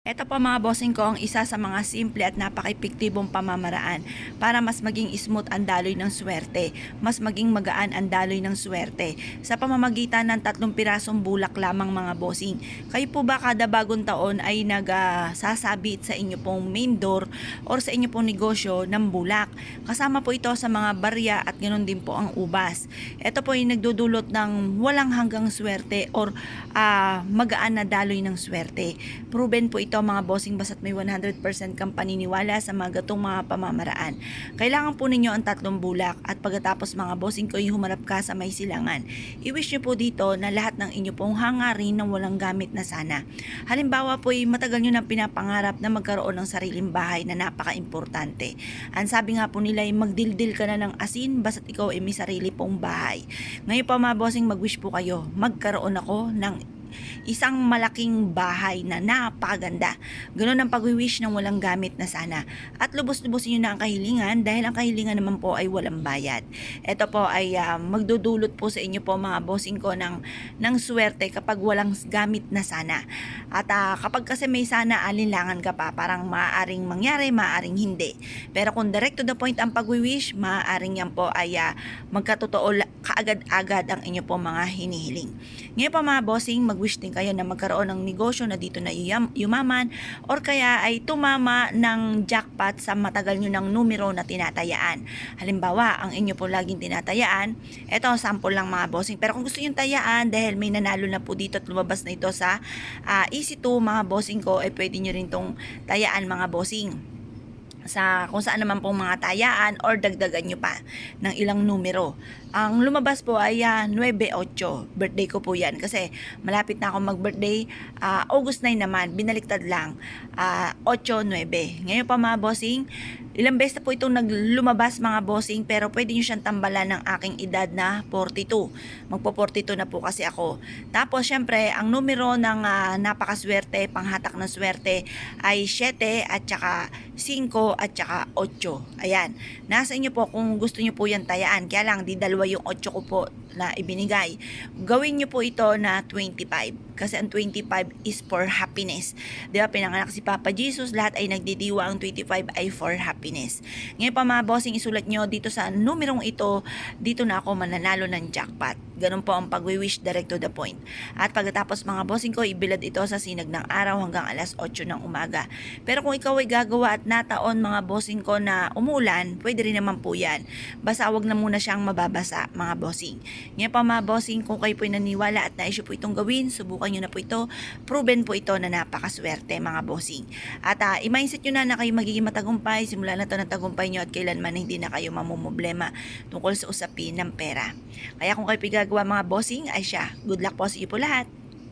Ito po mga bossing ko ang isa sa mga simple at napaka-epektibong pamamaraan para mas maging smooth ang daloy ng swerte, mas maging magaan ang daloy ng swerte sa pamamagitan ng 3 pirasong bulak lamang mga bossing. Kayo po ba kada bagong taon ay nagsasabit sa inyo pong main door or sa inyo pong negosyo ng bulak? Kasama po ito sa mga barya at ganoon din po ang ubas. Ito po ay nagdudulot ng walang hanggang swerte or magaan na daloy ng swerte. Proven po ito mga bossing basta't may 100% kang paniniwala sa mga gatong mga pamamaraan. Kailangan po ninyo ang 3 bulak at pagkatapos mga bossing ko humarap ka sa may silangan. I-wish nyo po dito na lahat ng inyo pong hangarin ng walang gamit na sana. Halimbawa po matagal nyo nang pinapangarap na magkaroon ng sariling bahay na napaka-importante. Ang sabi nga po nila ay magdildil ka na ng asin basta't ikaw ay may sarili pong bahay. Ngayon pa mga bossing mag-wish po kayo, magkaroon ako ng isang malaking bahay na napakaganda. Ganun ang pag-wish ng walang gamit na sana. At lubos-lubosin nyo na ang kahilingan dahil ang kahilingan naman po ay walang bayad. Ito po ay magdudulot po sa inyo po mga bossing ko ng swerte kapag walang gamit na sana. At kapag kasi may sana alinlangan ka pa, parang maaaring mangyari, maaaring hindi. Pero kung direct to the point ang pag-wish, maaaring yan po ay magkatotoo kaagad-agad ang inyo po mga hinihiling. Ngayon pa mga bossing, mag-wish din kayo na magkaroon ng negosyo na dito na yumaman or kaya ay tumama ng jackpot sa matagal nyo ng numero na tinatayaan. Halimbawa, ang inyo po laging tinatayaan, ito sample lang mga bossing. Pero kung gusto nyo tayaan dahil may nanalo na po dito at lumabas na ito sa Easy2 mga bossing ko, pwede nyo rin tong tayaan mga bossing sa kung saan naman pong mga tayaan or dagdagan nyo pa ng ilang numero. Ang lumabas po ay 9-8. Birthday ko po yan kasi malapit na ako mag-birthday. August 9 naman, binaliktad lang. 8-9. Ngayon pa mga bossing, ilang beses na po itong naglumabas mga bossing pero pwede nyo siyang tambalan ng aking edad na 42. Magpo-42 na po kasi ako. Tapos syempre, ang numero ng napakaswerte, panghatak ng swerte ay 7 at saka 5 at saka 8. Ayan. Nasa inyo po kung gusto nyo po yan tayaan. Kaya lang, di dalawa yung 8 ko po na ibinigay. Gawin nyo po ito na 25. Kasi ang 25 is for happiness. Di ba, pinanganak si Papa Jesus, lahat ay nagdidiwa, ang 25 ay for happiness. Ngayon pa mga bossing, isulat nyo dito sa numerong ito, dito na ako mananalo ng jackpot. Ganun po ang pag-wish direct to the point. At pagkatapos mga bossing ko, ibilad ito sa sinag ng araw hanggang alas 8 ng umaga. Pero kung ikaw ay gagawa at nataon mga bossing ko na umulan, pwede rin naman po yan. Basta wag na muna siyang mababasa mga bossing. Ngayon pa mga bossing, kung kayo po naniwala at naisyo po itong gawin, subukan nyo na po ito. Proven po ito na napakaswerte mga bossing. At i-mindset nyo na kayo magiging matagumpay, simula na ito ng tagumpay nyo at kailanman hindi na kayo mamumblema tungkol sa usapin ng pera. Kaya kung kayo pigagawa mga bossing, ay siya. Good luck po sa iyo po lahat.